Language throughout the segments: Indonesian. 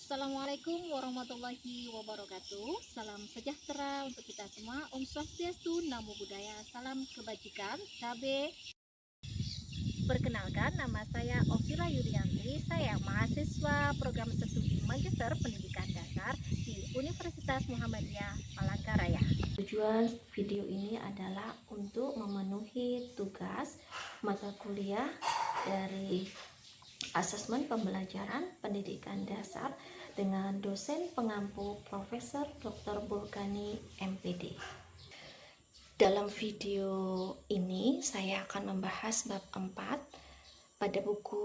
Assalamualaikum warahmatullahi wabarakatuh. Salam sejahtera untuk kita semua. Om Swastiastu, Namo Buddhaya, salam kebajikan. KB. Perkenalkan, nama saya Ovila Yudianti. Saya mahasiswa program studi Magister Pendidikan Dasar di Universitas Muhammadiyah Palangkaraya. Tujuan video ini adalah untuk memenuhi tugas mata kuliah dari Asesmen Pembelajaran Pendidikan Dasar dengan dosen pengampu Profesor Dr. Bulkani MPD. Dalam video ini saya akan membahas bab 4 pada buku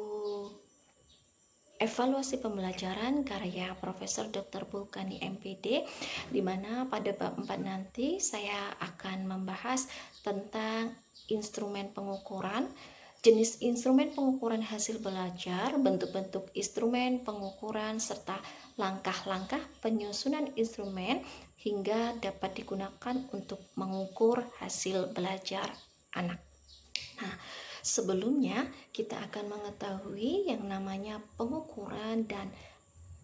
Evaluasi Pembelajaran karya Profesor Dr. Bulkani MPD, di mana pada bab 4 nanti saya akan membahas tentang instrumen pengukuran, jenis instrumen pengukuran hasil belajar, bentuk-bentuk instrumen pengukuran, serta langkah-langkah penyusunan instrumen hingga dapat digunakan untuk mengukur hasil belajar anak. Nah, sebelumnya kita akan mengetahui yang namanya pengukuran dan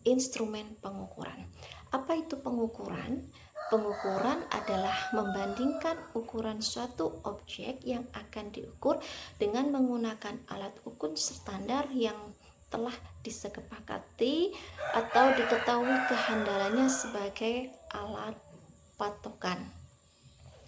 instrumen pengukuran. Apa itu pengukuran? Pengukuran adalah membandingkan ukuran suatu objek yang akan diukur dengan menggunakan alat ukur standar yang telah disepakati atau diketahui kehandalannya sebagai alat patokan.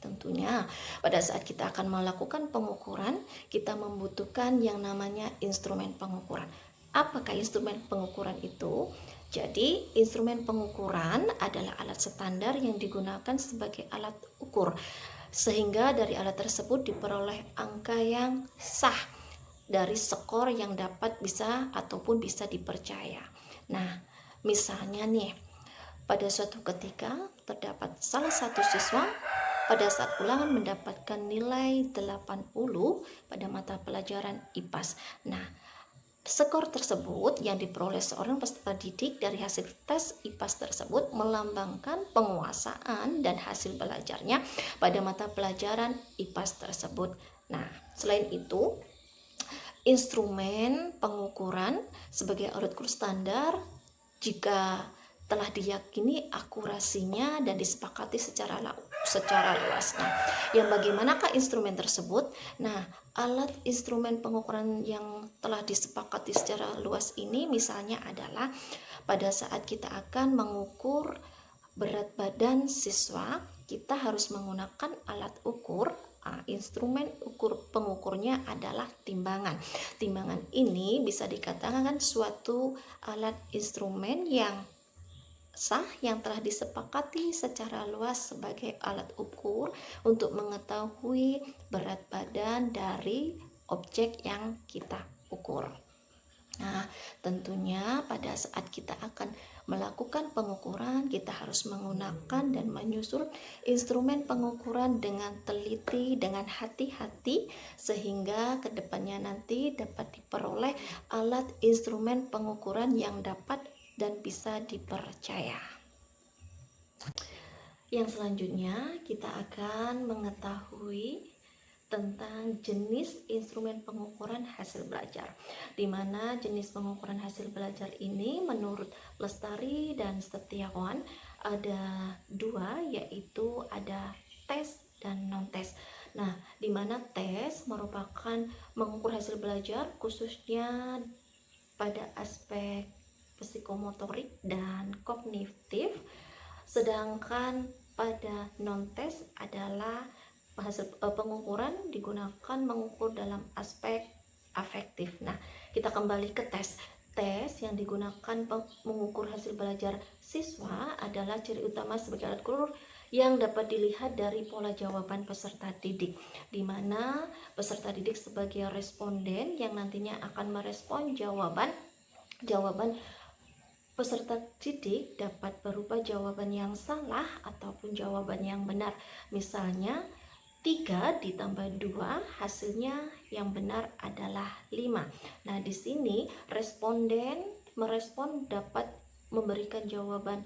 Tentunya pada saat kita akan melakukan pengukuran, kita membutuhkan yang namanya instrumen pengukuran. Apakah instrumen pengukuran itu? Jadi, instrumen pengukuran adalah alat standar yang digunakan sebagai alat ukur, sehingga dari alat tersebut diperoleh angka yang sah dari skor yang dapat bisa ataupun bisa dipercaya. Nah, misalnya nih, pada suatu ketika terdapat salah satu siswa pada saat ulangan mendapatkan nilai 80 pada mata pelajaran IPAS. Nah, skor tersebut yang diperoleh seorang peserta didik dari hasil tes IPAS tersebut melambangkan penguasaan dan hasil belajarnya pada mata pelajaran IPAS tersebut. Nah, selain itu, instrumen pengukuran sebagai alat ukur standar jika telah diyakini akurasinya dan disepakati secara luas. Nah, yang bagaimanakah instrumen tersebut? Nah, alat instrumen pengukuran yang telah disepakati secara luas ini misalnya adalah pada saat kita akan mengukur berat badan siswa, kita harus menggunakan alat ukur. Instrumen ukur pengukurnya adalah timbangan. Timbangan ini bisa dikatakan suatu alat instrumen yang sah yang telah disepakati secara luas sebagai alat ukur untuk mengetahui berat badan dari objek yang kita ukur. Nah, tentunya pada saat kita akan melakukan pengukuran, kita harus menggunakan dan menyusun instrumen pengukuran dengan teliti, dengan hati-hati, sehingga kedepannya nanti dapat diperoleh alat instrumen pengukuran yang dapat dan bisa dipercaya. Yang selanjutnya kita akan mengetahui tentang jenis instrumen pengukuran hasil belajar, di mana jenis pengukuran hasil belajar ini menurut Lestari dan Setiawan ada dua, yaitu ada tes dan non-tes. Nah, di mana tes merupakan mengukur hasil belajar khususnya pada aspek psikomotorik dan kognitif, sedangkan pada non-tes adalah hasil pengukuran digunakan mengukur dalam aspek afektif. Nah, kita kembali ke tes. Tes yang digunakan mengukur hasil belajar siswa adalah ciri utama sebagai alat ukur yang dapat dilihat dari pola jawaban peserta didik, di mana peserta didik sebagai responden yang nantinya akan merespon jawaban peserta didik dapat berupa jawaban yang salah ataupun jawaban yang benar. Misalnya 3 ditambah 2 hasilnya yang benar adalah 5. Nah, di sini responden merespon dapat memberikan jawaban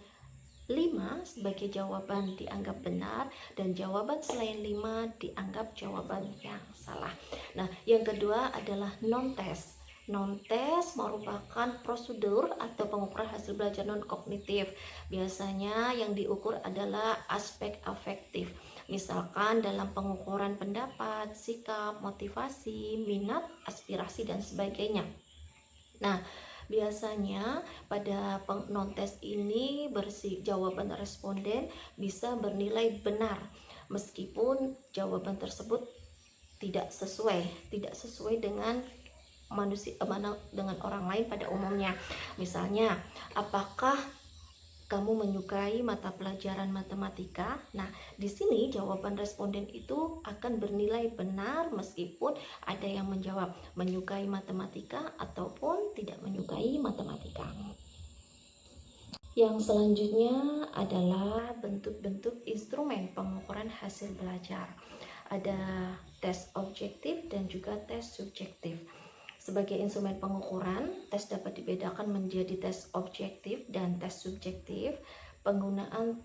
5 sebagai jawaban dianggap benar dan jawaban selain 5 dianggap jawaban yang salah. Nah, yang kedua adalah non-tes. Non-tes merupakan prosedur atau pengukuran hasil belajar non-kognitif. Biasanya yang diukur adalah aspek afektif. Misalkan dalam pengukuran pendapat, sikap, motivasi, minat, aspirasi, dan sebagainya. Nah, biasanya pada non-tes ini jawaban responden bisa bernilai benar meskipun jawaban tersebut tidak sesuai dengan dengan orang lain pada umumnya. Misalnya, apakah kamu menyukai mata pelajaran matematika? Nah, di sini jawaban responden itu akan bernilai benar meskipun ada yang menjawab menyukai matematika ataupun tidak menyukai matematika. Yang selanjutnya adalah bentuk-bentuk instrumen pengukuran hasil belajar. Ada tes objektif dan juga tes subjektif. Sebagai instrumen pengukuran, tes dapat dibedakan menjadi tes objektif dan tes subjektif. Penggunaan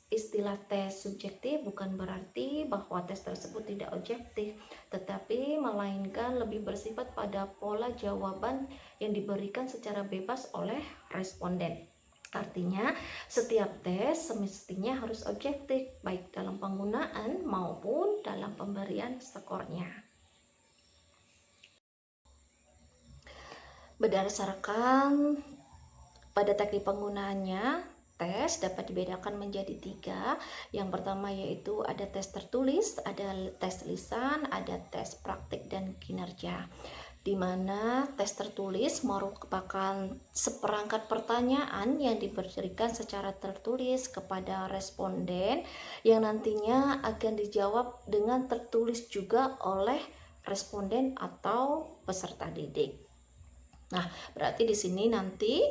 istilah tes subjektif bukan berarti bahwa tes tersebut tidak objektif, tetapi melainkan lebih bersifat pada pola jawaban yang diberikan secara bebas oleh responden. Artinya, setiap tes semestinya harus objektif, baik dalam penggunaan maupun dalam pemberian skornya. Berdasarkan pada teknik penggunaannya, tes dapat dibedakan menjadi 3. Yang pertama yaitu ada tes tertulis, ada tes lisan, ada tes praktik dan kinerja. Di mana tes tertulis merupakan seperangkat pertanyaan yang diberikan secara tertulis kepada responden yang nantinya akan dijawab dengan tertulis juga oleh responden atau peserta didik. Nah, berarti di sini nanti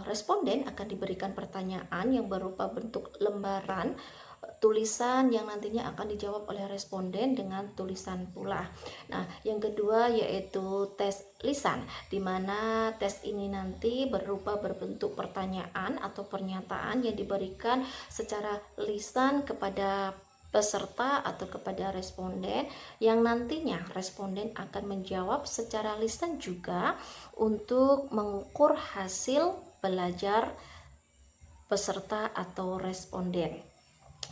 responden akan diberikan pertanyaan yang berupa bentuk lembaran tulisan yang nantinya akan dijawab oleh responden dengan tulisan pula. Nah, yang kedua yaitu tes lisan, di mana tes ini nanti berbentuk pertanyaan atau pernyataan yang diberikan secara lisan kepada peserta atau kepada responden yang nantinya responden akan menjawab secara lisan juga untuk mengukur hasil belajar peserta atau responden.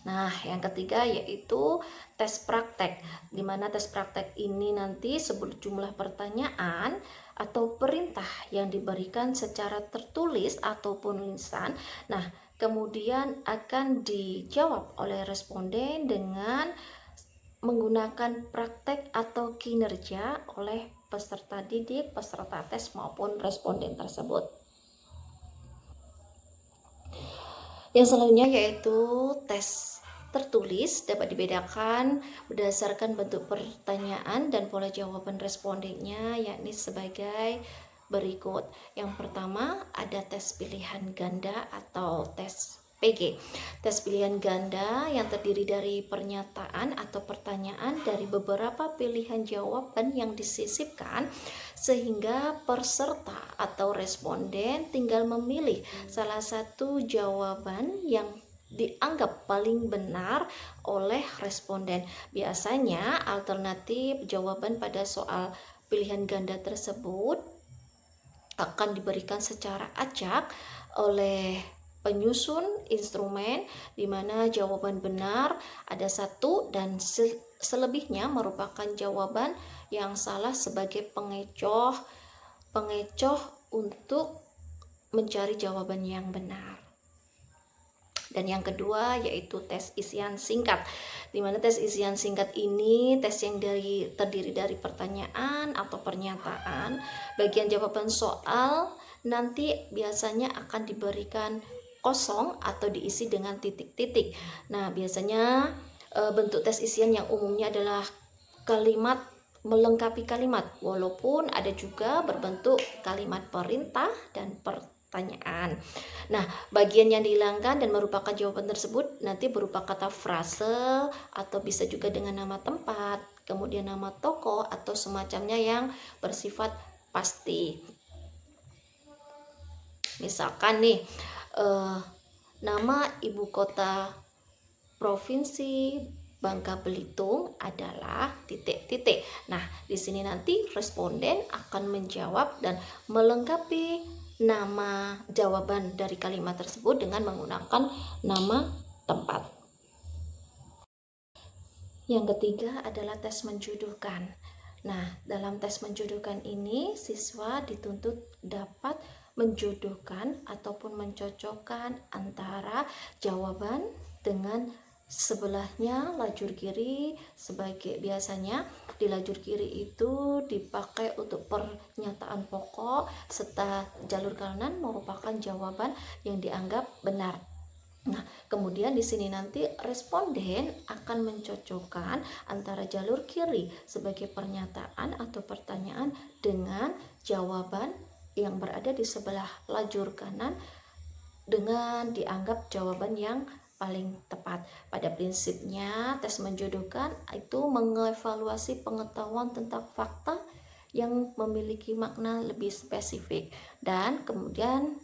Nah, yang ketiga yaitu tes praktek, di mana tes praktek ini nanti sejumlah pertanyaan atau perintah yang diberikan secara tertulis ataupun lisan. Nah, kemudian akan dijawab oleh responden dengan menggunakan praktek atau kinerja oleh peserta didik, peserta tes maupun responden tersebut. Yang selanjutnya yaitu tes tertulis, dapat dibedakan berdasarkan bentuk pertanyaan dan pola jawaban respondennya, yakni sebagai berikut. Yang pertama ada tes pilihan ganda atau tes PG. Tes pilihan ganda yang terdiri dari pernyataan atau pertanyaan dari beberapa pilihan jawaban yang disisipkan sehingga peserta atau responden tinggal memilih salah satu jawaban yang dianggap paling benar oleh responden. Biasanya alternatif jawaban pada soal pilihan ganda tersebut akan diberikan secara acak oleh penyusun instrumen, di mana jawaban benar ada 1 dan selebihnya merupakan jawaban yang salah sebagai pengecoh untuk mencari jawaban yang benar. Dan yang kedua yaitu tes isian singkat, di mana tes isian singkat ini tes yang terdiri dari pertanyaan atau pernyataan. Bagian jawaban soal nanti biasanya akan diberikan kosong atau diisi dengan titik-titik. Nah, biasanya bentuk tes isian yang umumnya adalah kalimat melengkapi kalimat, walaupun ada juga berbentuk kalimat perintah dan pertanyaan. Nah, bagian yang dihilangkan dan merupakan jawaban tersebut nanti berupa kata frase atau bisa juga dengan nama tempat, kemudian nama toko atau semacamnya yang bersifat pasti. Misalkan nih, nama ibu kota provinsi Bangka Belitung adalah titik-titik. Nah, di sini nanti responden akan menjawab dan melengkapi nama jawaban dari kalimat tersebut dengan menggunakan nama tempat. Yang ketiga adalah tes menjodohkan. Nah, dalam tes menjodohkan ini, siswa dituntut dapat menjodohkan ataupun mencocokkan antara jawaban dengan sebelahnya lajur kiri. Sebagai biasanya di lajur kiri itu dipakai untuk pernyataan pokok, serta jalur kanan merupakan jawaban yang dianggap benar. Nah, kemudian di sini nanti responden akan mencocokkan antara jalur kiri sebagai pernyataan atau pertanyaan dengan jawaban yang berada di sebelah lajur kanan dengan dianggap jawaban yang paling tepat. Pada prinsipnya, tes menjodohkan itu mengevaluasi pengetahuan tentang fakta yang memiliki makna lebih spesifik, dan kemudian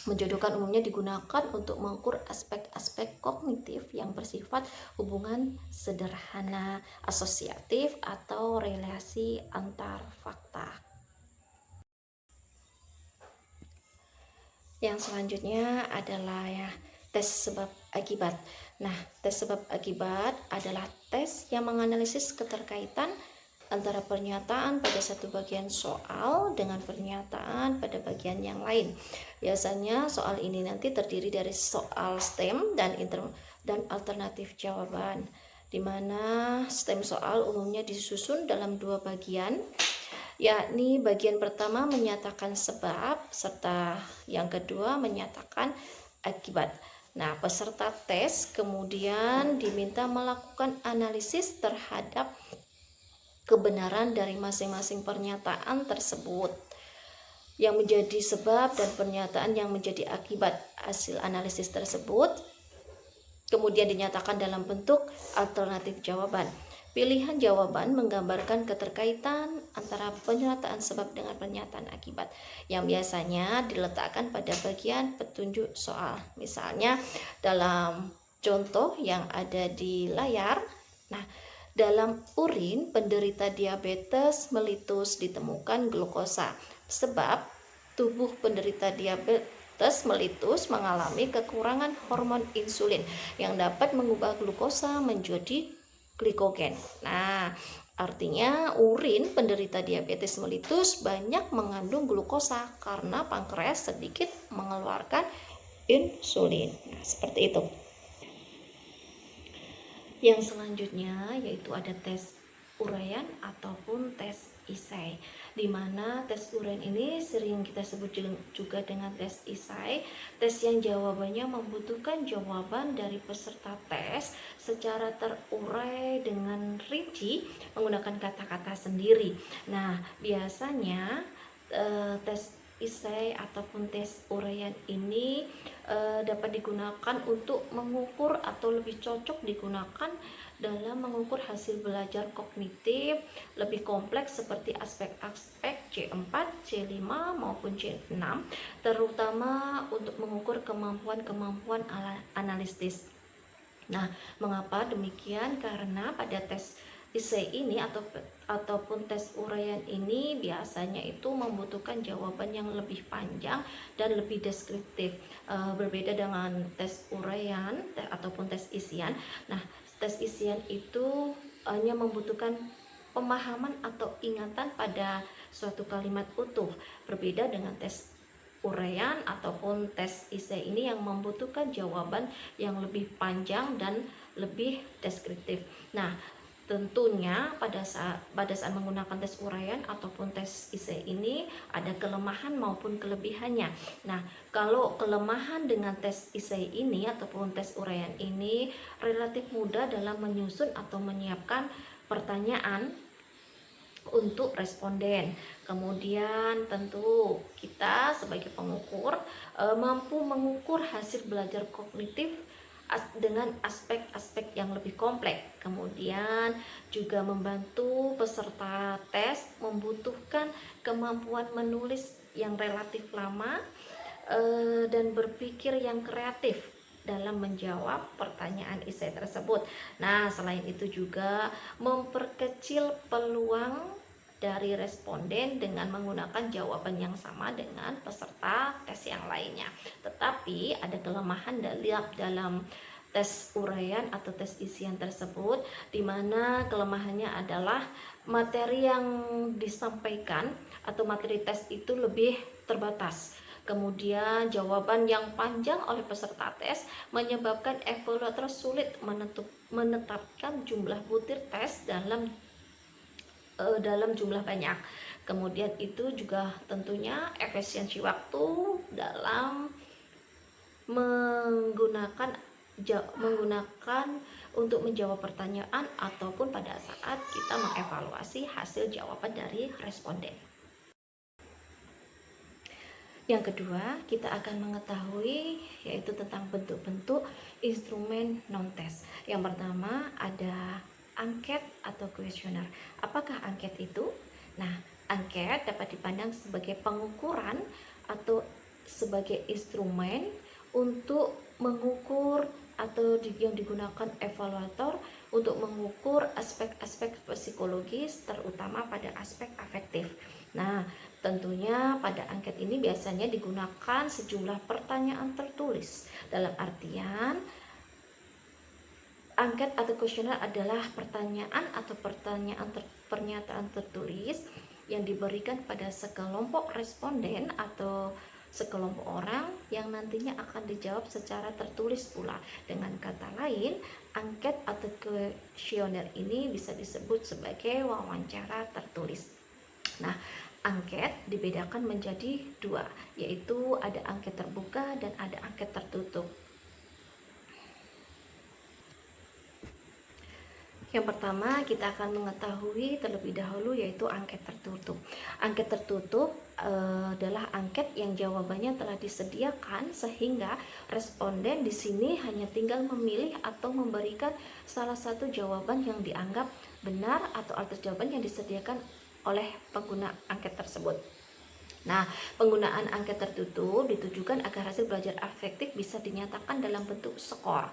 menjodohkan umumnya digunakan untuk mengukur aspek-aspek kognitif yang bersifat hubungan sederhana, asosiatif, atau relasi antar fakta. Yang selanjutnya adalah tes sebab akibat. Nah, tes sebab akibat adalah tes yang menganalisis keterkaitan antara pernyataan pada satu bagian soal dengan pernyataan pada bagian yang lain. Biasanya soal ini nanti terdiri dari soal STEM dan alternatif jawaban, di mana STEM soal umumnya disusun dalam dua bagian, yakni bagian pertama menyatakan sebab, serta yang kedua menyatakan akibat. Nah, peserta tes kemudian diminta melakukan analisis terhadap kebenaran dari masing-masing pernyataan tersebut yang menjadi sebab dan pernyataan yang menjadi akibat. Hasil analisis tersebut kemudian dinyatakan dalam bentuk alternatif jawaban. Pilihan jawaban menggambarkan keterkaitan antara pernyataan sebab dengan pernyataan akibat yang biasanya diletakkan pada bagian petunjuk soal. Misalnya dalam contoh yang ada di layar, nah, dalam urin penderita diabetes melitus ditemukan glukosa, sebab tubuh penderita diabetes melitus mengalami kekurangan hormon insulin yang dapat mengubah glukosa menjadi glikogen. Nah, artinya urin penderita diabetes melitus banyak mengandung glukosa karena pankreas sedikit mengeluarkan insulin. Nah, seperti itu. Yang selanjutnya yaitu ada tes uraian ataupun tes isai, di mana tes uraian ini sering kita sebut juga dengan tes isai, tes yang jawabannya membutuhkan jawaban dari peserta tes secara terurai dengan rinci menggunakan kata-kata sendiri. Nah, biasanya tes isai ataupun tes uraian ini dapat digunakan untuk mengukur atau lebih cocok digunakan dalam mengukur hasil belajar kognitif lebih kompleks seperti aspek-aspek C4, C5 maupun C6, terutama untuk mengukur kemampuan-kemampuan analitis. Nah, mengapa demikian? Karena pada tes IC ini ataupun tes uraian ini biasanya itu membutuhkan jawaban yang lebih panjang dan lebih deskriptif, berbeda dengan tes uraian ataupun tes isian. Nah, tes isian itu hanya membutuhkan pemahaman atau ingatan pada suatu kalimat utuh, berbeda dengan tes uraian ataupun tes IC ini yang membutuhkan jawaban yang lebih panjang dan lebih deskriptif. Nah, tentunya pada saat menggunakan tes uraian ataupun tes IC ini ada kelemahan maupun kelebihannya. Nah, kalau kelemahan dengan tes IC ini ataupun tes uraian ini relatif mudah dalam menyusun atau menyiapkan pertanyaan untuk responden. Kemudian tentu kita sebagai pengukur mampu mengukur hasil belajar kognitif dengan aspek-aspek yang lebih kompleks. Kemudian juga membantu peserta tes membutuhkan kemampuan menulis yang relatif lama dan berpikir yang kreatif dalam menjawab pertanyaan esai tersebut. Nah, selain itu juga memperkecil peluang dari responden dengan menggunakan jawaban yang sama dengan peserta tes yang lainnya. Tetapi ada kelemahan dalam tes uraian atau tes isian tersebut, di mana kelemahannya adalah materi yang disampaikan atau materi tes itu lebih terbatas. Kemudian jawaban yang panjang oleh peserta tes menyebabkan evaluator sulit menetapkan jumlah butir tes dalam jumlah banyak. Kemudian itu juga tentunya efisiensi waktu dalam menggunakan untuk menjawab pertanyaan ataupun pada saat kita mengevaluasi hasil jawaban dari responden. Yang kedua, kita akan mengetahui yaitu tentang bentuk-bentuk instrumen non-tes. Yang pertama ada angket atau kuesioner. Apakah angket itu? Nah, angket dapat dipandang sebagai pengukuran atau sebagai instrumen untuk mengukur atau yang digunakan evaluator untuk mengukur aspek-aspek psikologis, terutama pada aspek afektif. Nah, tentunya pada angket ini biasanya digunakan sejumlah pertanyaan tertulis. Dalam artian, angket atau kuesioner adalah pertanyaan atau pernyataan tertulis yang diberikan pada sekelompok responden atau sekelompok orang yang nantinya akan dijawab secara tertulis pula. Dengan kata lain, angket atau kuesioner ini bisa disebut sebagai wawancara tertulis. Nah, angket dibedakan menjadi dua, yaitu ada angket terbuka dan ada angket tertutup. Yang pertama kita akan mengetahui terlebih dahulu yaitu angket tertutup. Angket tertutup adalah angket yang jawabannya telah disediakan sehingga responden di sini hanya tinggal memilih atau memberikan salah satu jawaban yang dianggap benar atau alternatif jawaban yang disediakan oleh pengguna angket tersebut. Nah, penggunaan angket tertutup ditujukan agar hasil belajar afektif bisa dinyatakan dalam bentuk skor.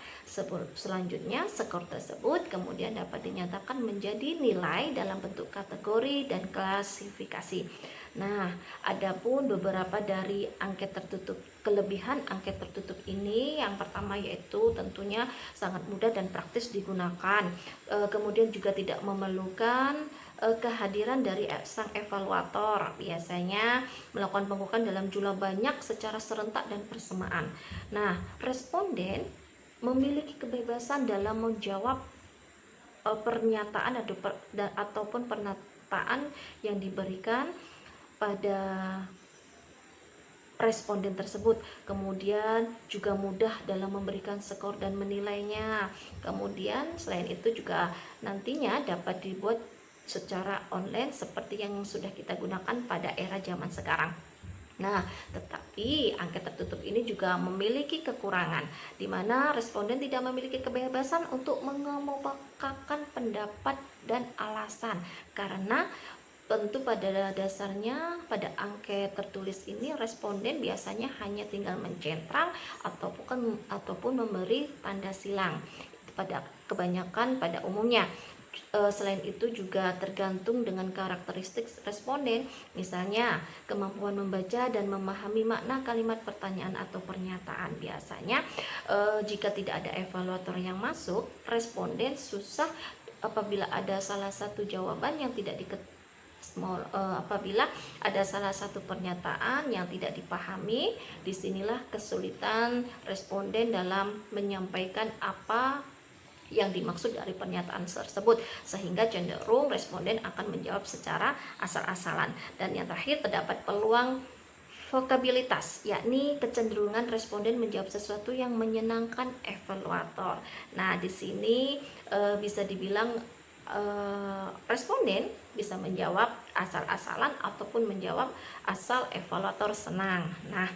Selanjutnya, skor tersebut kemudian dapat dinyatakan menjadi nilai dalam bentuk kategori dan klasifikasi. Nah, adapun beberapa dari angket tertutup, kelebihan angket tertutup ini yang pertama yaitu tentunya sangat mudah dan praktis digunakan. Kemudian juga tidak memerlukan kehadiran dari sang evaluator, biasanya melakukan pengukuran dalam jumlah banyak secara serentak dan bersamaan. Nah, responden memiliki kebebasan dalam menjawab pernyataan ataupun pernyataan yang diberikan pada responden tersebut. Kemudian juga mudah dalam memberikan skor dan menilainya. Kemudian selain itu juga nantinya dapat dibuat secara online seperti yang sudah kita gunakan pada era zaman sekarang. Nah, tetapi angket tertutup ini juga memiliki kekurangan, di mana responden tidak memiliki kebebasan untuk mengemukakan pendapat dan alasan, karena tentu pada dasarnya pada angket tertulis ini responden biasanya hanya tinggal mencentral ataupun memberi tanda silang pada umumnya. Selain itu juga tergantung dengan karakteristik responden, misalnya kemampuan membaca dan memahami makna kalimat pertanyaan atau pernyataan. Biasanya jika tidak ada evaluator yang masuk, responden susah apabila ada salah satu jawaban yang tidak apabila ada salah satu pernyataan yang tidak dipahami. Disinilah kesulitan responden dalam menyampaikan apa yang dimaksud dari pernyataan tersebut, sehingga cenderung responden akan menjawab secara asal-asalan. Dan yang terakhir, terdapat peluang vokabilitas, yakni kecenderungan responden menjawab sesuatu yang menyenangkan evaluator. Nah, di sini bisa dibilang responden bisa menjawab asal-asalan ataupun menjawab asal evaluator senang. Nah,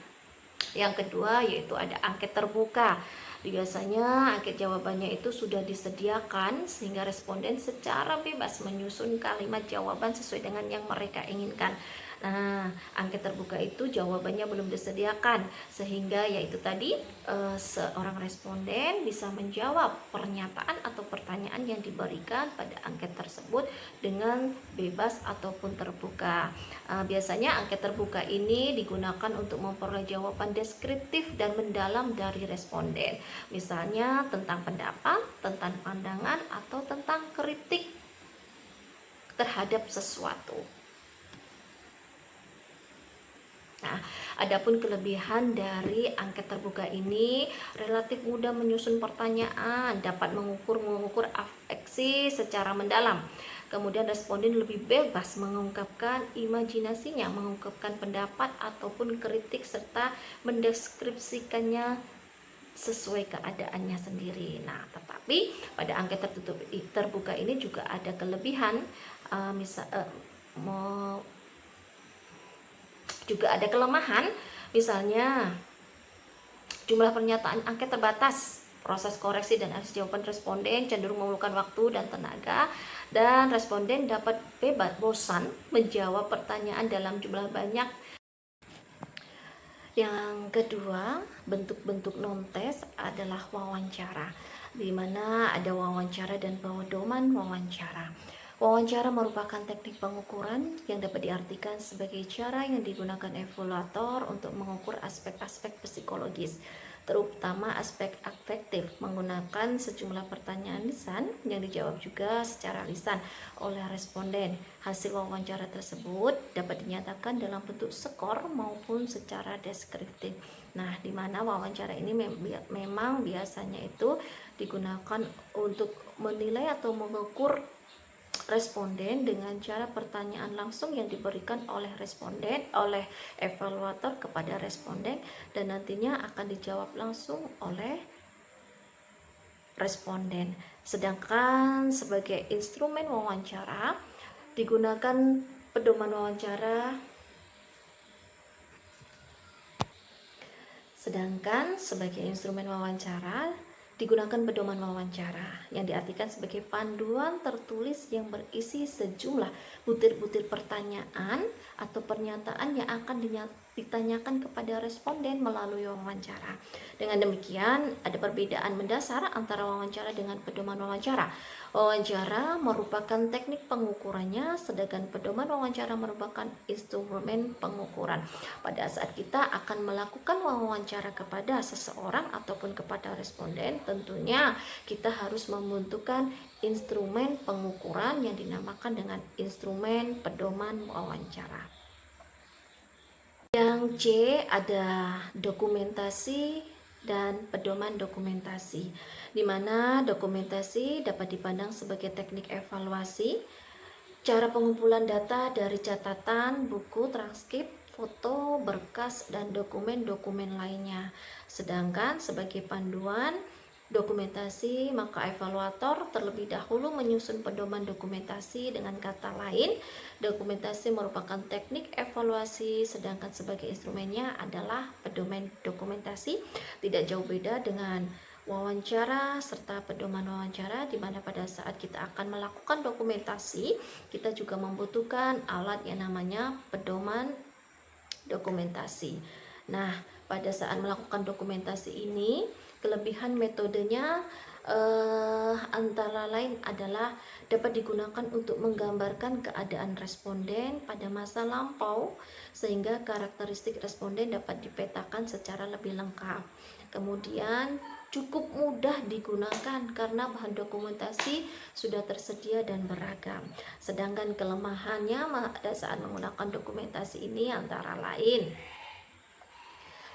yang kedua yaitu ada angket terbuka. Biasanya angket jawabannya itu sudah disediakan sehingga responden secara bebas menyusun kalimat jawaban sesuai dengan yang mereka inginkan. Nah, angket terbuka itu jawabannya belum disediakan, sehingga yaitu tadi seorang responden bisa menjawab pernyataan atau pertanyaan yang diberikan pada angket tersebut dengan bebas ataupun terbuka. Biasanya angket terbuka ini digunakan untuk memperoleh jawaban deskriptif dan mendalam dari responden, misalnya tentang pendapat, tentang pandangan, atau tentang kritik terhadap sesuatu. Nah, adapun kelebihan dari angket terbuka ini relatif mudah menyusun pertanyaan, dapat mengukur afeksi secara mendalam. Kemudian responden lebih bebas mengungkapkan imajinasinya, mengungkapkan pendapat ataupun kritik serta mendeskripsikannya sesuai keadaannya sendiri. Nah, tetapi pada angket terbuka ini juga ada kelebihan, juga ada kelemahan, misalnya jumlah pernyataan angket terbatas, proses koreksi dan analisis jawaban responden cenderung memerlukan waktu dan tenaga, dan responden dapat bebas bosan menjawab pertanyaan dalam jumlah banyak. Yang kedua, bentuk-bentuk non-tes adalah wawancara, di mana ada wawancara dan pedoman wawancara. Wawancara merupakan teknik pengukuran yang dapat diartikan sebagai cara yang digunakan evaluator untuk mengukur aspek-aspek psikologis, terutama aspek afektif, menggunakan sejumlah pertanyaan lisan yang dijawab juga secara lisan oleh responden. Hasil wawancara tersebut dapat dinyatakan dalam bentuk skor maupun secara deskriptif. Nah, di mana wawancara ini memang biasanya itu digunakan untuk menilai atau mengukur responden dengan cara pertanyaan langsung yang diberikan oleh evaluator kepada responden, dan nantinya akan dijawab langsung oleh responden. Sedangkan sebagai instrumen wawancara digunakan pedoman wawancara. Sedangkan sebagai instrumen wawancara digunakan pedoman wawancara yang diartikan sebagai panduan tertulis yang berisi sejumlah butir-butir pertanyaan atau pernyataan yang akan ditanyakan kepada responden melalui wawancara. Dengan demikian, ada perbedaan mendasar antara wawancara dengan pedoman wawancara. Wawancara merupakan teknik pengukurannya, sedangkan pedoman wawancara merupakan instrumen pengukuran. Pada saat kita akan melakukan wawancara kepada seseorang ataupun kepada responden, tentunya kita harus membentukkan instrumen pengukuran yang dinamakan dengan instrumen pedoman wawancara. Yang C ada dokumentasi dan pedoman dokumentasi, di mana dokumentasi dapat dipandang sebagai teknik evaluasi, cara pengumpulan data dari catatan, buku, transkrip, foto, berkas, dan dokumen-dokumen lainnya. Sedangkan sebagai panduan dokumentasi, maka evaluator terlebih dahulu menyusun pedoman dokumentasi. Dengan kata lain, dokumentasi merupakan teknik evaluasi, sedangkan sebagai instrumennya adalah pedoman dokumentasi. Tidak jauh beda dengan wawancara serta pedoman wawancara, di mana pada saat kita akan melakukan dokumentasi, kita juga membutuhkan alat yang namanya pedoman dokumentasi. Nah, pada saat melakukan dokumentasi ini, kelebihan metodenya antara lain adalah dapat digunakan untuk menggambarkan keadaan responden pada masa lampau, sehingga karakteristik responden dapat dipetakan secara lebih lengkap. Kemudian cukup mudah digunakan karena bahan dokumentasi sudah tersedia dan beragam. Sedangkan kelemahannya pada saat menggunakan dokumentasi ini antara lain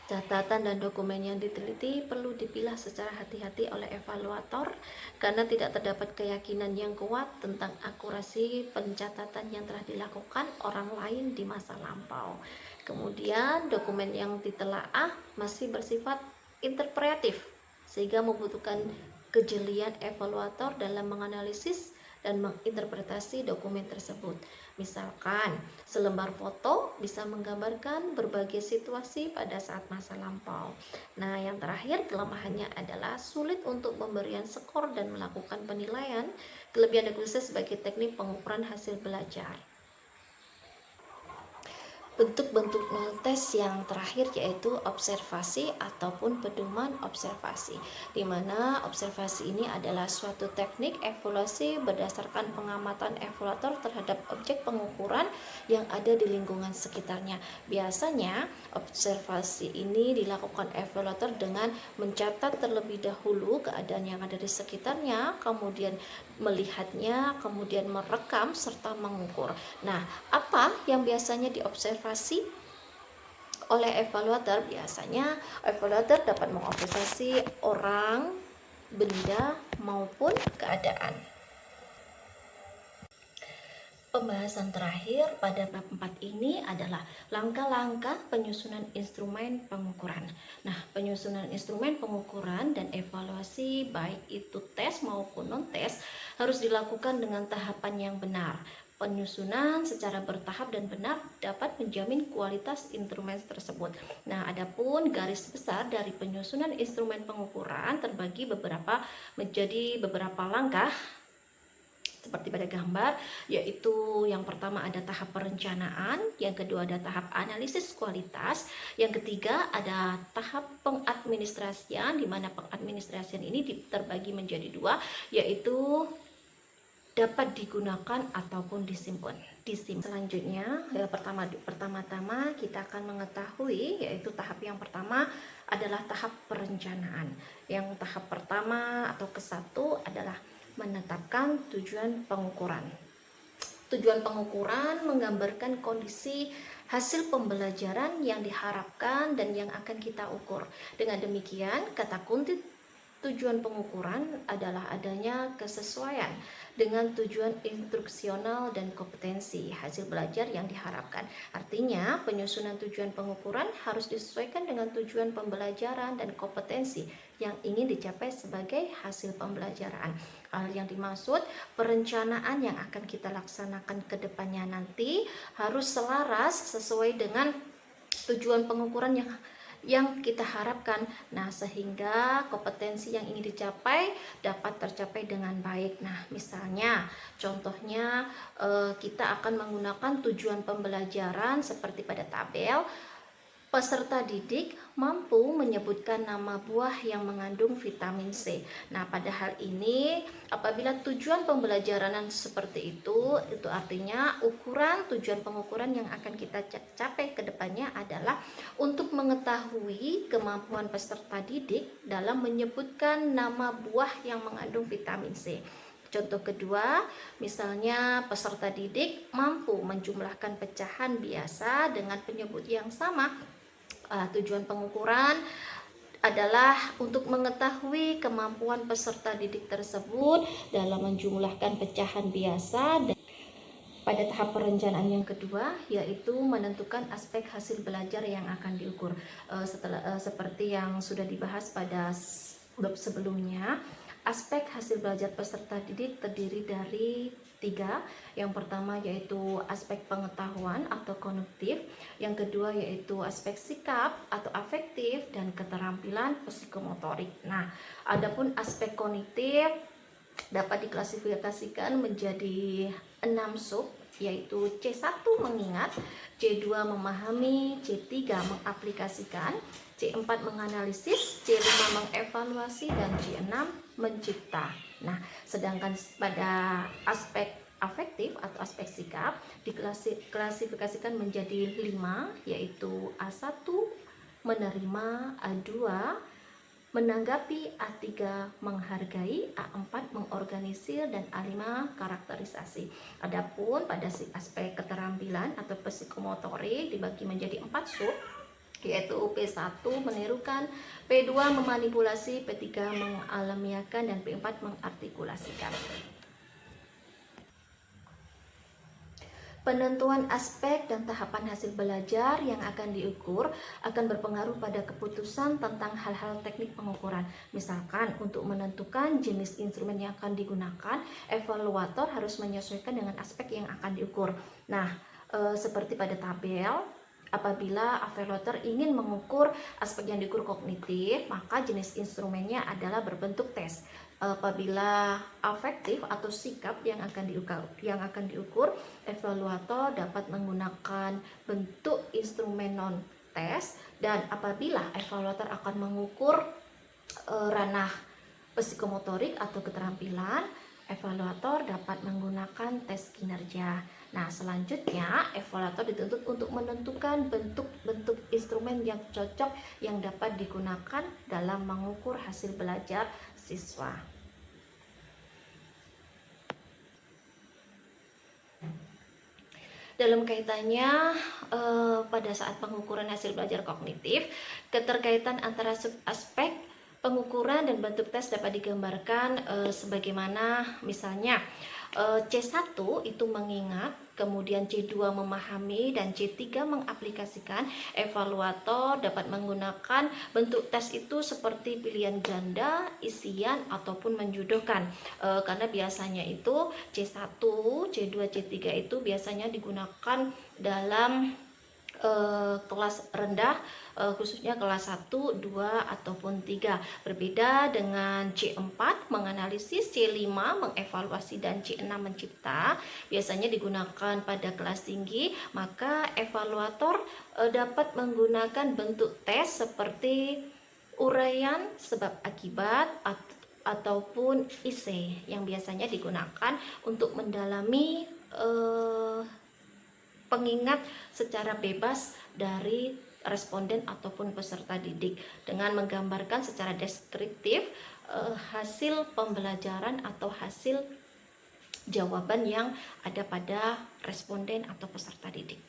catatan dan dokumen yang diteliti perlu dipilah secara hati-hati oleh evaluator karena tidak terdapat keyakinan yang kuat tentang akurasi pencatatan yang telah dilakukan orang lain di masa lampau. Kemudian dokumen yang ditelaah masih bersifat interpretatif, sehingga membutuhkan kejelian evaluator dalam menganalisis dan menginterpretasi dokumen tersebut. Misalkan, selembar foto bisa menggambarkan berbagai situasi pada saat masa lampau. Nah, yang terakhir, kelemahannya adalah sulit untuk pemberian skor dan melakukan penilaian. Kelebihan dokumentasi sebagai teknik pengukuran hasil belajar. Bentuk-bentuk tes yang terakhir yaitu observasi ataupun pedoman observasi, di mana observasi ini adalah suatu teknik evaluasi berdasarkan pengamatan evaluator terhadap objek pengukuran yang ada di lingkungan sekitarnya. Biasanya observasi ini dilakukan evaluator dengan mencatat terlebih dahulu keadaan yang ada di sekitarnya, kemudian melihatnya, kemudian merekam serta mengukur. Nah, apa yang biasanya diobservasi oleh evaluator? Biasanya evaluator dapat mengobservasi orang, benda, maupun keadaan. Pembahasan terakhir pada bab 4 ini adalah langkah-langkah penyusunan instrumen pengukuran. Nah, penyusunan instrumen pengukuran dan evaluasi baik itu tes maupun non-tes harus dilakukan dengan tahapan yang benar. Penyusunan secara bertahap dan benar dapat menjamin kualitas instrumen tersebut. Nah, adapun garis besar dari penyusunan instrumen pengukuran terbagi menjadi beberapa langkah seperti pada gambar, yaitu yang pertama ada tahap perencanaan, yang kedua ada tahap analisis kualitas, yang ketiga ada tahap pengadministrasian, di mana pengadministrasian ini terbagi menjadi dua, yaitu dapat digunakan ataupun disimpan. Selanjutnya, pertama-tama kita akan mengetahui, yaitu tahap yang pertama adalah tahap perencanaan. Yang tahap pertama atau ke-1 adalah menetapkan tujuan pengukuran. Tujuan pengukuran menggambarkan kondisi hasil pembelajaran yang diharapkan dan yang akan kita ukur. Dengan demikian, kata kunci tujuan pengukuran adalah adanya kesesuaian dengan tujuan instruksional dan kompetensi hasil belajar yang diharapkan. Artinya, penyusunan tujuan pengukuran harus disesuaikan dengan tujuan pembelajaran dan kompetensi yang ingin dicapai sebagai hasil pembelajaran. Hal yang dimaksud, perencanaan yang akan kita laksanakan ke depannya nanti harus selaras sesuai dengan tujuan pengukuran yang kita harapkan. Nah, sehingga kompetensi yang ingin dicapai dapat tercapai dengan baik. Nah, misalnya contohnya kita akan menggunakan tujuan pembelajaran seperti pada tabel. Peserta didik mampu menyebutkan nama buah yang mengandung vitamin C. Nah, pada hal ini apabila tujuan pembelajaran seperti itu artinya ukuran tujuan pengukuran yang akan kita capai ke depannya adalah untuk mengetahui kemampuan peserta didik dalam menyebutkan nama buah yang mengandung vitamin C. Contoh kedua, misalnya peserta didik mampu menjumlahkan pecahan biasa dengan penyebut yang sama. Tujuan pengukuran adalah untuk mengetahui kemampuan peserta didik tersebut dalam menjumlahkan pecahan biasa. Dan pada tahap perencanaan yang kedua, yaitu menentukan aspek hasil belajar yang akan diukur. Seperti yang sudah dibahas pada bab sebelumnya, aspek hasil belajar peserta didik terdiri dari 3. Yang pertama yaitu aspek pengetahuan atau kognitif, yang kedua yaitu aspek sikap atau afektif, dan keterampilan psikomotorik. Nah, adapun aspek kognitif dapat diklasifikasikan menjadi 6 sub, yaitu C1 mengingat, C2 memahami, C3 mengaplikasikan, C4 menganalisis, C5 mengevaluasi, dan C6 mencipta. Nah, sedangkan pada aspek afektif atau aspek sikap diklasifikasikan menjadi 5, yaitu A1 menerima, A2 menanggapi, A3 menghargai, A4 mengorganisir, dan A5 karakterisasi. Adapun pada aspek keterampilan atau psikomotorik dibagi menjadi 4 sub, yaitu P1 menirukan, P2 memanipulasi, P3 mengalamiakan, dan P4 mengartikulasikan. Penentuan aspek dan tahapan hasil belajar yang akan diukur akan berpengaruh pada keputusan tentang hal-hal teknik pengukuran. Misalkan, untuk menentukan jenis instrumen yang akan digunakan, evaluator harus menyesuaikan dengan aspek yang akan diukur. Nah, seperti pada tabel, Apabila evaluator ingin mengukur aspek yang diukur kognitif, maka jenis instrumennya adalah berbentuk tes. Apabila afektif atau sikap yang akan diukur, evaluator dapat menggunakan bentuk instrumen non tes. Dan apabila evaluator akan mengukur ranah psikomotorik atau keterampilan, evaluator dapat menggunakan tes kinerja. Nah, selanjutnya evaluator dituntut untuk menentukan bentuk-bentuk instrumen yang cocok yang dapat digunakan dalam mengukur hasil belajar siswa. Dalam kaitannya pada saat pengukuran hasil belajar kognitif, keterkaitan antara aspek pengukuran dan bentuk tes dapat digambarkan sebagaimana misalnya C1 itu mengingat, kemudian C2 memahami, dan C3 mengaplikasikan. Evaluator dapat menggunakan bentuk tes itu seperti pilihan ganda, isian, ataupun menjodohkan. Karena biasanya itu C1, C2, C3 itu biasanya digunakan dalam kelas rendah, khususnya kelas 1, 2, ataupun 3. Berbeda dengan C4 menganalisis, C5 mengevaluasi, dan C6 mencipta. Biasanya digunakan pada kelas tinggi, maka evaluator dapat menggunakan bentuk tes seperti uraian sebab akibat ataupun IC yang biasanya digunakan untuk mendalami pengingat secara bebas dari responden ataupun peserta didik dengan menggambarkan secara deskriptif hasil pembelajaran atau hasil jawaban yang ada pada responden atau peserta didik.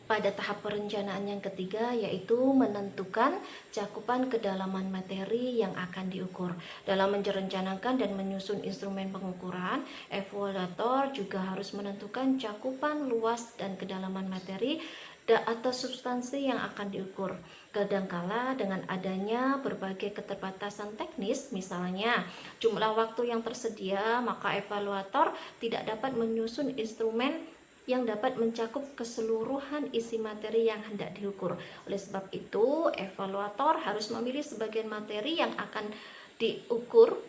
Pada tahap perencanaan yang ketiga, yaitu menentukan cakupan kedalaman materi yang akan diukur. Dalam merencanakan dan menyusun instrumen pengukuran, evaluator juga harus menentukan cakupan luas dan kedalaman materi atau substansi yang akan diukur. Kadangkala dengan adanya berbagai keterbatasan teknis, misalnya jumlah waktu yang tersedia, maka evaluator tidak dapat menyusun instrumen yang dapat mencakup keseluruhan isi materi yang hendak diukur. Oleh sebab itu, evaluator harus memilih sebagian materi yang akan diukur,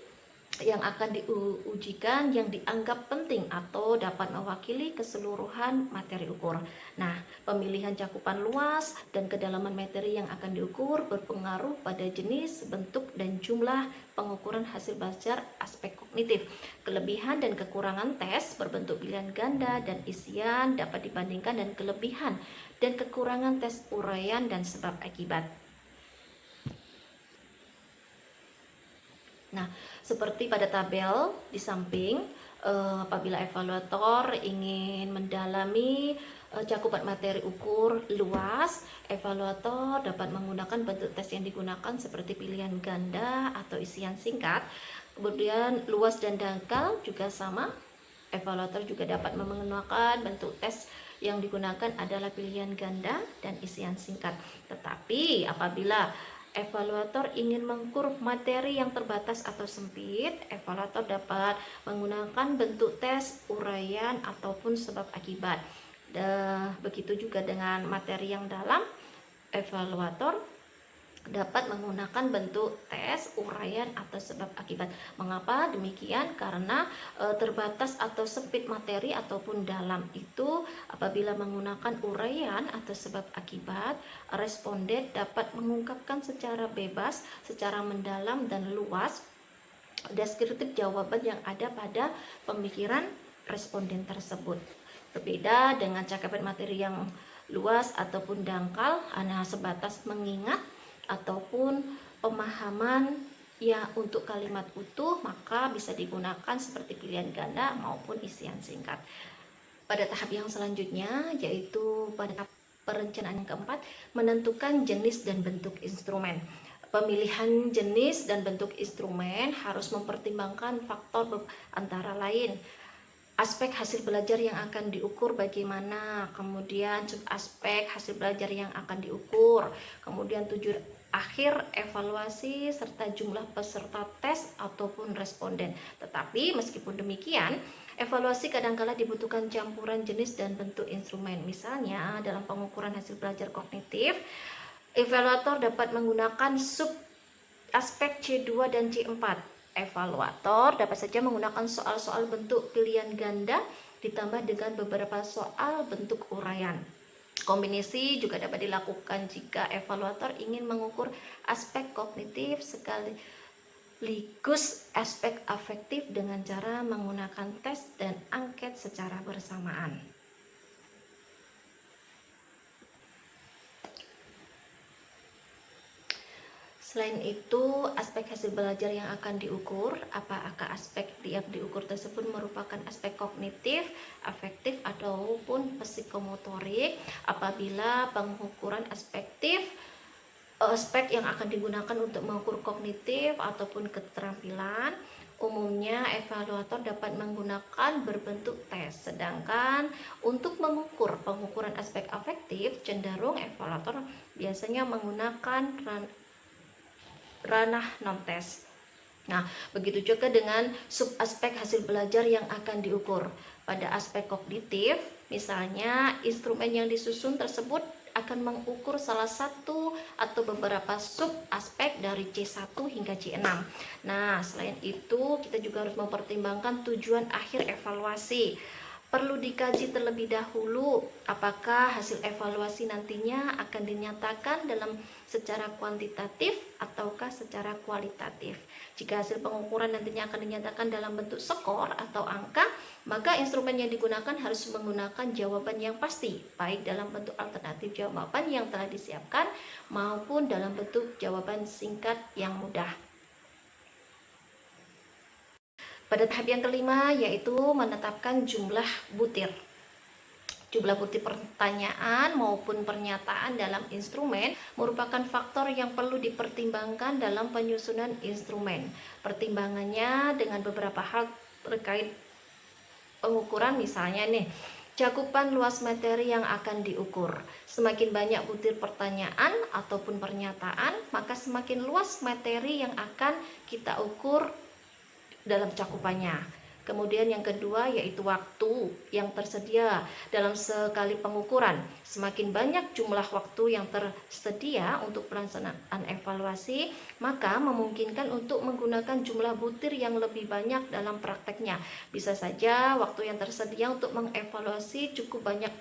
yang akan diujikan, yang dianggap penting atau dapat mewakili keseluruhan materi ukur. Nah, pemilihan cakupan luas dan kedalaman materi yang akan diukur berpengaruh pada jenis, bentuk, dan jumlah pengukuran hasil belajar aspek kognitif. Kelebihan dan kekurangan tes berbentuk pilihan ganda dan isian dapat dibandingkan, dan kelebihan dan kekurangan tes uraian dan sebab akibat. Nah, seperti pada tabel di samping, apabila evaluator ingin mendalami cakupan materi ukur luas, evaluator dapat menggunakan bentuk tes yang digunakan seperti pilihan ganda atau isian singkat. Kemudian luas dan dangkal juga sama, evaluator juga dapat menggunakan bentuk tes yang digunakan adalah pilihan ganda dan isian singkat. Tetapi apabila evaluator ingin mengukur materi yang terbatas atau sempit, evaluator dapat menggunakan bentuk tes uraian ataupun sebab akibat. Begitu juga dengan materi yang dalam, evaluator dapat menggunakan bentuk tes uraian atau sebab akibat. Mengapa demikian? Karena terbatas atau sempit materi ataupun dalam itu, apabila menggunakan uraian atau sebab akibat, responden dapat mengungkapkan secara bebas, secara mendalam dan luas deskriptif jawaban yang ada pada pemikiran responden tersebut. Berbeda dengan cakupan materi yang luas ataupun dangkal, hanya sebatas mengingat ataupun pemahaman ya untuk kalimat utuh, maka bisa digunakan seperti pilihan ganda maupun isian singkat. Pada tahap yang selanjutnya, yaitu pada tahap perencanaan yang keempat, menentukan jenis dan bentuk instrumen. Pemilihan jenis dan bentuk instrumen harus mempertimbangkan faktor antara lain aspek hasil belajar yang akan diukur bagaimana, kemudian aspek hasil belajar yang akan diukur, kemudian tujuan akhir evaluasi serta jumlah peserta tes ataupun responden. Tetapi meskipun demikian, evaluasi kadangkala dibutuhkan campuran jenis dan bentuk instrumen. Misalnya dalam pengukuran hasil belajar kognitif, evaluator dapat menggunakan sub aspek C2 dan C4. Evaluator dapat saja menggunakan soal-soal bentuk pilihan ganda ditambah dengan beberapa soal bentuk uraian. Kombinasi juga dapat dilakukan jika evaluator ingin mengukur aspek kognitif sekaligus aspek afektif dengan cara menggunakan tes dan angket secara bersamaan. Selain itu, aspek hasil belajar yang akan diukur, apakah aspek yang diukur tersebut merupakan aspek kognitif, afektif, ataupun psikomotorik. Apabila pengukuran aspek yang akan digunakan untuk mengukur kognitif ataupun keterampilan, umumnya evaluator dapat menggunakan berbentuk tes. Sedangkan untuk mengukur pengukuran aspek afektif, cenderung evaluator biasanya menggunakan ranah non-tes. Nah, begitu juga dengan sub aspek hasil belajar yang akan diukur. Pada aspek kognitif, misalnya instrumen yang disusun tersebut akan mengukur salah satu atau beberapa sub aspek dari C1 hingga C6. Nah, selain itu kita juga harus mempertimbangkan tujuan akhir evaluasi. Perlu dikaji terlebih dahulu apakah hasil evaluasi nantinya akan dinyatakan dalam secara kuantitatif ataukah secara kualitatif. Jika hasil pengukuran nantinya akan dinyatakan dalam bentuk skor atau angka, maka instrumen yang digunakan harus menggunakan jawaban yang pasti, baik dalam bentuk alternatif jawaban yang telah disiapkan maupun dalam bentuk jawaban singkat yang mudah. Pada tahap yang kelima, yaitu menetapkan jumlah butir. Jumlah butir pertanyaan maupun pernyataan dalam instrumen merupakan faktor yang perlu dipertimbangkan dalam penyusunan instrumen. Pertimbangannya dengan beberapa hal terkait pengukuran, misalnya nih, cakupan luas materi yang akan diukur. Semakin banyak butir pertanyaan ataupun pernyataan, maka semakin luas materi yang akan kita ukur dalam cakupannya. Kemudian yang kedua yaitu waktu yang tersedia dalam sekali pengukuran. Semakin banyak jumlah waktu yang tersedia untuk pelaksanaan evaluasi, maka memungkinkan untuk menggunakan jumlah butir yang lebih banyak dalam prakteknya. Bisa saja waktu yang tersedia untuk mengevaluasi cukup banyak,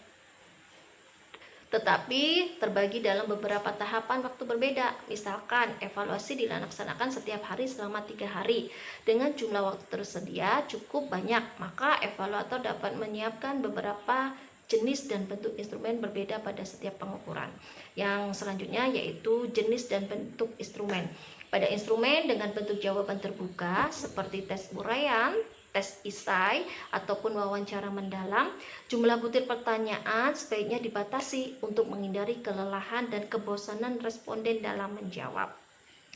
tetapi terbagi dalam beberapa tahapan waktu berbeda. Misalkan evaluasi dilaksanakan setiap hari selama 3 hari dengan jumlah waktu tersedia cukup banyak, maka evaluator dapat menyiapkan beberapa jenis dan bentuk instrumen berbeda pada setiap pengukuran. Yang selanjutnya yaitu jenis dan bentuk instrumen. Pada instrumen dengan bentuk jawaban terbuka seperti tes uraian, tes isai, ataupun wawancara mendalam, jumlah butir pertanyaan sebaiknya dibatasi untuk menghindari kelelahan dan kebosanan responden dalam menjawab.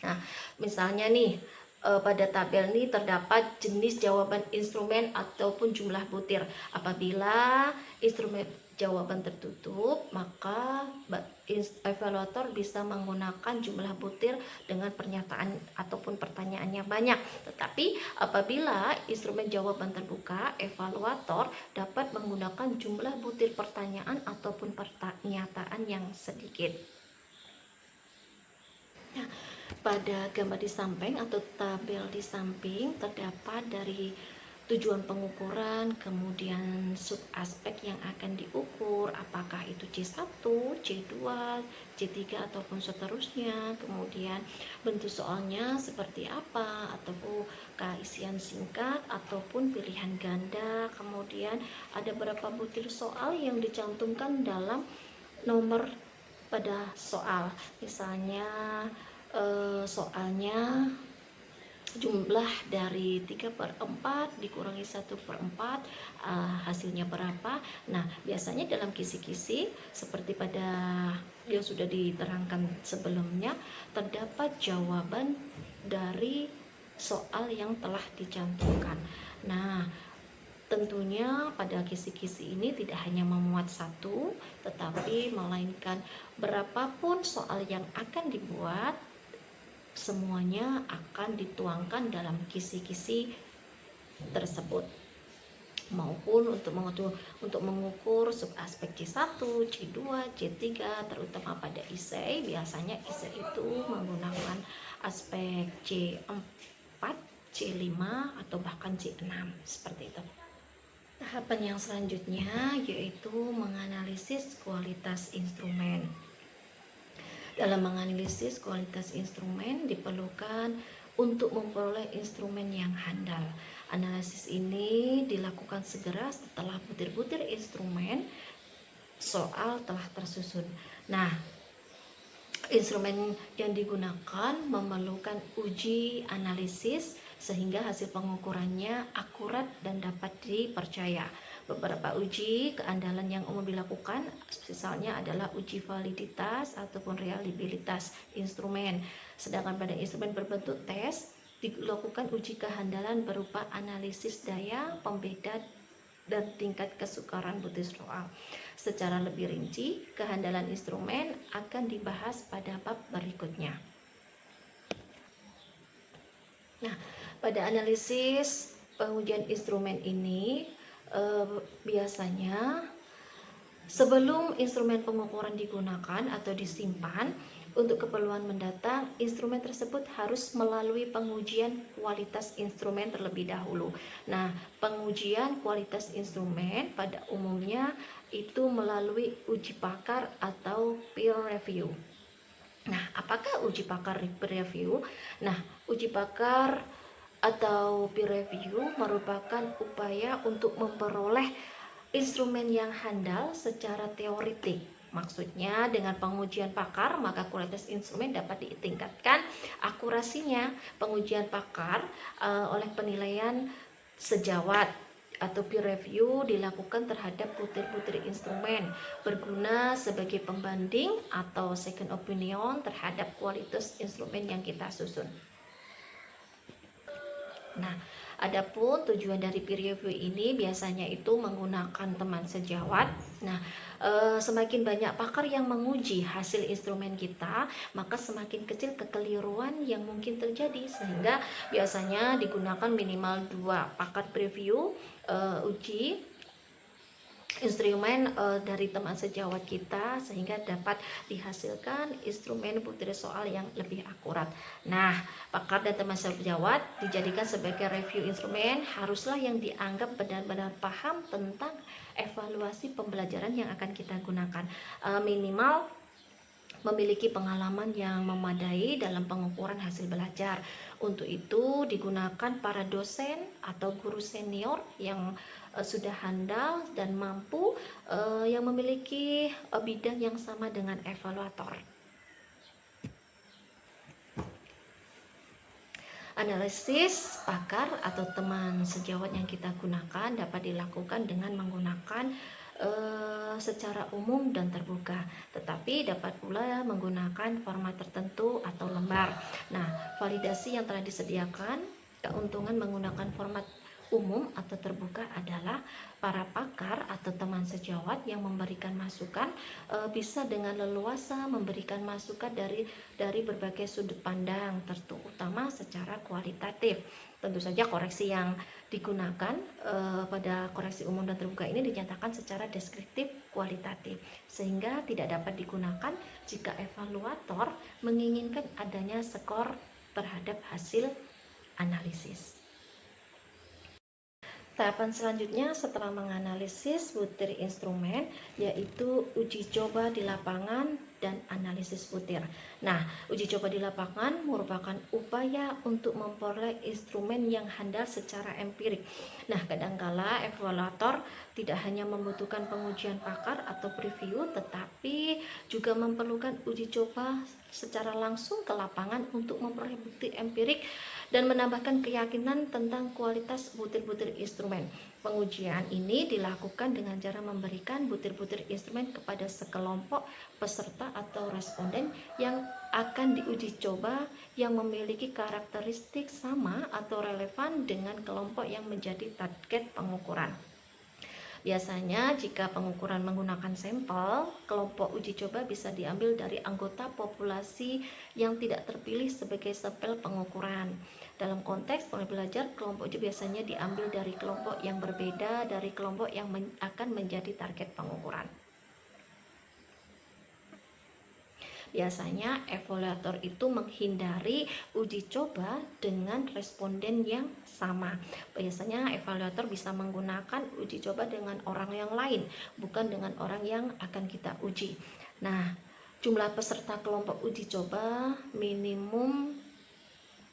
Nah, misalnya nih, pada tabel ini terdapat jenis jawaban instrumen ataupun jumlah butir. Apabila instrumen jawaban tertutup, maka evaluator bisa menggunakan jumlah butir dengan pernyataan ataupun pertanyaan yang banyak. Tetapi apabila instrumen jawaban terbuka, evaluator dapat menggunakan jumlah butir pertanyaan ataupun pernyataan yang sedikit. Nah, pada gambar di samping atau tabel di samping terdapat dari tujuan pengukuran, kemudian sub aspek yang akan diukur, apakah itu C1, C2, C3 ataupun seterusnya, kemudian bentuk soalnya seperti apa, ataupun isian singkat ataupun pilihan ganda, kemudian ada berapa butir soal yang dicantumkan dalam nomor pada soal. Misalnya soalnya jumlah dari 3/4 dikurangi 1/4, hasilnya berapa. Nah, biasanya dalam kisi-kisi seperti pada yang sudah diterangkan sebelumnya, terdapat jawaban dari soal yang telah dicantumkan. Nah, Tentunya pada kisi-kisi ini tidak hanya memuat satu, tetapi melainkan berapapun soal yang akan dibuat, semuanya akan dituangkan dalam kisi-kisi tersebut, maupun untuk mengukur subaspek C1, C2, C3, terutama pada esai. Biasanya esai itu menggunakan aspek C4, C5, atau bahkan C6 seperti itu. Tahapan yang selanjutnya yaitu menganalisis kualitas instrumen. Dalam menganalisis kualitas instrumen diperlukan untuk memperoleh instrumen yang handal. Analisis ini dilakukan segera setelah butir-butir instrumen soal telah tersusun. Nah, instrumen yang digunakan memerlukan uji analisis sehingga hasil pengukurannya akurat dan dapat dipercaya. Beberapa uji keandalan yang umum dilakukan misalnya adalah uji validitas ataupun reliabilitas instrumen. Sedangkan pada instrumen berbentuk tes dilakukan uji kehandalan berupa analisis daya, pembeda, dan tingkat kesukaran butir soal. Secara lebih rinci, kehandalan instrumen akan dibahas pada bab berikutnya. Nah, pada analisis pengujian instrumen ini biasanya sebelum instrumen pengukuran digunakan atau disimpan untuk keperluan mendatang, instrumen tersebut harus melalui pengujian kualitas instrumen terlebih dahulu. Nah, pengujian kualitas instrumen pada umumnya itu melalui uji pakar atau peer review. Nah, apakah uji pakar peer review? Nah, uji pakar atau peer review merupakan upaya untuk memperoleh instrumen yang handal secara teoretik. Maksudnya dengan pengujian pakar maka kualitas instrumen dapat ditingkatkan akurasinya. Pengujian pakar oleh penilaian sejawat atau peer review dilakukan terhadap butir-butir instrumen, berguna sebagai pembanding atau second opinion terhadap kualitas instrumen yang kita susun. Nah, adapun tujuan dari peer review ini biasanya itu menggunakan teman sejawat. Nah, semakin banyak pakar yang menguji hasil instrumen kita, maka semakin kecil kekeliruan yang mungkin terjadi, sehingga biasanya digunakan minimal 2 pakar review uji instrumen dari teman sejawat kita sehingga dapat dihasilkan instrumen butir soal yang lebih akurat. Nah, pakar dan teman sejawat dijadikan sebagai review instrumen haruslah yang dianggap benar-benar paham tentang evaluasi pembelajaran yang akan kita gunakan. Minimal memiliki pengalaman yang memadai dalam pengukuran hasil belajar. Untuk itu digunakan para dosen atau guru senior yang sudah handal dan mampu, yang memiliki bidang yang sama dengan evaluator. Analisis pakar atau teman sejawat yang kita gunakan dapat dilakukan dengan menggunakan secara umum dan terbuka, tetapi dapat pula menggunakan format tertentu atau lembar. Nah, validasi yang telah disediakan, keuntungan menggunakan format umum atau terbuka adalah para pakar atau teman sejawat yang memberikan masukan bisa dengan leluasa memberikan masukan dari berbagai sudut pandang, terutama secara kualitatif. Tentu saja koreksi yang digunakan pada koreksi umum dan terbuka ini dinyatakan secara deskriptif kualitatif, sehingga tidak dapat digunakan jika evaluator menginginkan adanya skor terhadap hasil analisis. Tahapan selanjutnya setelah menganalisis butir instrumen yaitu uji coba di lapangan dan analisis butir. Nah, uji coba di lapangan merupakan upaya untuk memperoleh instrumen yang handal secara empirik. Nah, kadangkala evaluator tidak hanya membutuhkan pengujian pakar atau preview, tetapi juga memerlukan uji coba secara langsung ke lapangan untuk memperoleh bukti empirik dan menambahkan keyakinan tentang kualitas butir-butir instrumen. Pengujian ini dilakukan dengan cara memberikan butir-butir instrumen kepada sekelompok peserta atau responden yang akan diuji coba yang memiliki karakteristik sama atau relevan dengan kelompok yang menjadi target pengukuran. Biasanya jika pengukuran menggunakan sampel, kelompok uji coba bisa diambil dari anggota populasi yang tidak terpilih sebagai sampel pengukuran. Dalam konteks belajar, kelompok uji biasanya diambil dari kelompok yang berbeda dari kelompok yang akan menjadi target pengukuran. Biasanya evaluator itu menghindari uji coba dengan responden yang sama. Biasanya evaluator bisa menggunakan uji coba dengan orang yang lain, bukan dengan orang yang akan kita uji. Nah, jumlah peserta kelompok uji coba minimum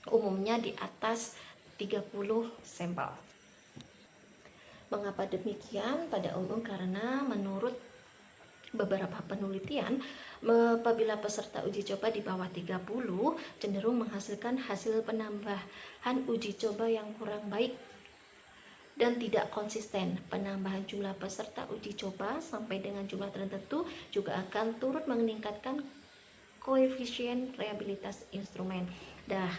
umumnya di atas 30 sampel. Mengapa demikian? Pada umum karena menurut beberapa penelitian, apabila peserta uji coba di bawah 30 cenderung menghasilkan hasil penambahan uji coba yang kurang baik dan tidak konsisten. Penambahan jumlah peserta uji coba sampai dengan jumlah tertentu juga akan turut meningkatkan koefisien reliabilitas instrumen.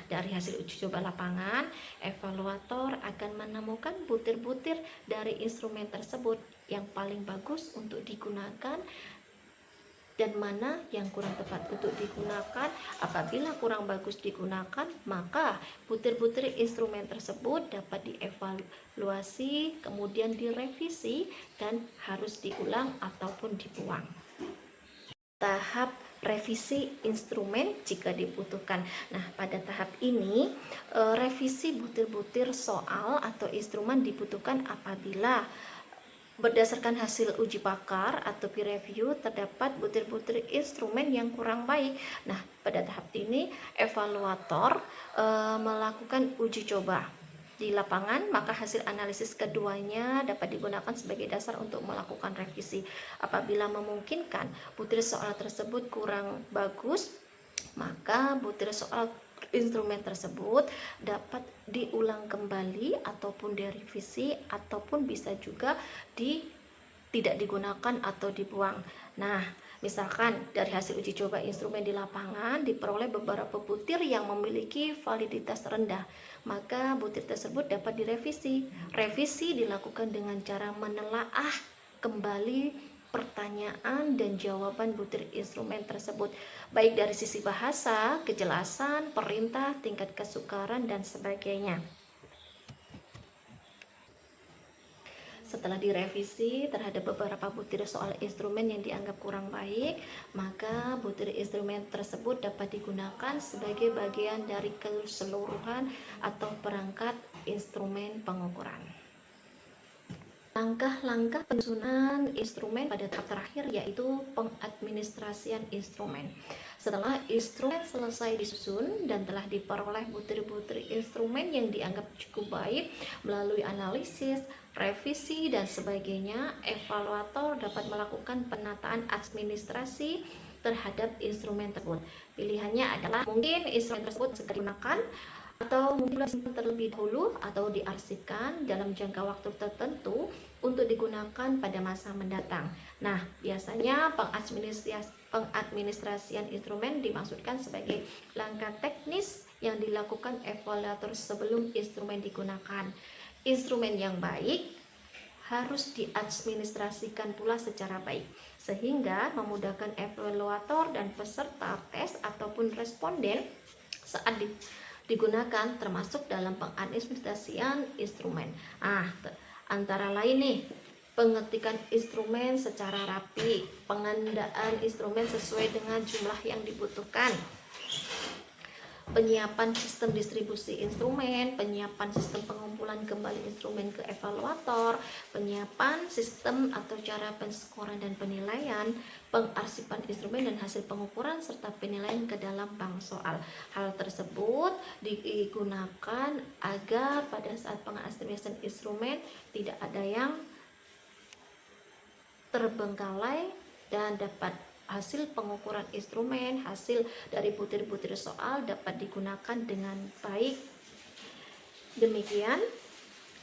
Dari hasil uji coba lapangan, evaluator akan menemukan butir-butir dari instrumen tersebut yang paling bagus untuk digunakan dan mana yang kurang tepat untuk digunakan. Apabila kurang bagus digunakan, maka butir-butir instrumen tersebut dapat dievaluasi, kemudian direvisi dan harus diulang ataupun dibuang. Tahap revisi instrumen jika dibutuhkan. Nah, pada tahap ini revisi butir-butir soal atau instrumen dibutuhkan apabila berdasarkan hasil uji pakar atau peer review terdapat butir-butir instrumen yang kurang baik. Nah, pada tahap ini evaluator melakukan uji coba di lapangan, maka hasil analisis keduanya dapat digunakan sebagai dasar untuk melakukan revisi. Apabila memungkinkan butir soal tersebut kurang bagus, maka butir soal instrumen tersebut dapat diulang kembali ataupun direvisi, ataupun bisa juga tidak digunakan atau dibuang. Nah, misalkan dari hasil uji coba instrumen di lapangan diperoleh beberapa butir yang memiliki validitas rendah, maka butir tersebut dapat direvisi. Revisi dilakukan dengan cara menelaah kembali pertanyaan dan jawaban butir instrumen tersebut, baik dari sisi bahasa, kejelasan, perintah, tingkat kesukaran, dan sebagainya. Setelah direvisi terhadap beberapa butir soal instrumen yang dianggap kurang baik, maka butir instrumen tersebut dapat digunakan sebagai bagian dari keseluruhan atau perangkat instrumen pengukuran. Langkah-langkah penyusunan instrumen pada tahap terakhir yaitu pengadministrasian instrumen. Setelah instrumen selesai disusun dan telah diperoleh butir-butir instrumen yang dianggap cukup baik melalui analisis, revisi, dan sebagainya, evaluator dapat melakukan penataan administrasi terhadap instrumen tersebut. Pilihannya adalah mungkin instrumen tersebut segera digunakan, atau mungkin terlebih dahulu atau diarsipkan dalam jangka waktu tertentu untuk digunakan pada masa mendatang. Nah, biasanya pengadministrasian instrumen dimaksudkan sebagai langkah teknis yang dilakukan evaluator sebelum instrumen digunakan. Instrumen yang baik harus diadministrasikan pula secara baik, sehingga memudahkan evaluator dan peserta tes ataupun responden saat digunakan, termasuk dalam pengadministrasian instrumen. Antara lain nih, pengetikan instrumen secara rapi, pengadaan instrumen sesuai dengan jumlah yang dibutuhkan, penyiapan sistem distribusi instrumen, penyiapan sistem pengumpulan kembali instrumen ke evaluator, penyiapan sistem atau cara penskoran dan penilaian, pengarsipan instrumen dan hasil pengukuran, serta penilaian ke dalam bank soal. Hal tersebut digunakan agar pada saat pengadministrasian instrumen tidak ada yang terbengkalai dan dapat hasil pengukuran instrumen, hasil dari butir-butir soal dapat digunakan dengan baik. Demikian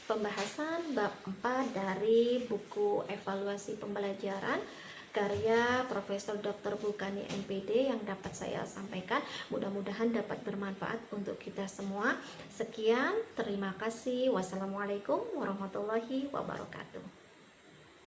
pembahasan bab 4 dari buku evaluasi pembelajaran karya Profesor Dr. Bulkani MPD yang dapat saya sampaikan. Mudah-mudahan dapat bermanfaat untuk kita semua. Sekian, terima kasih. Wassalamualaikum warahmatullahi wabarakatuh.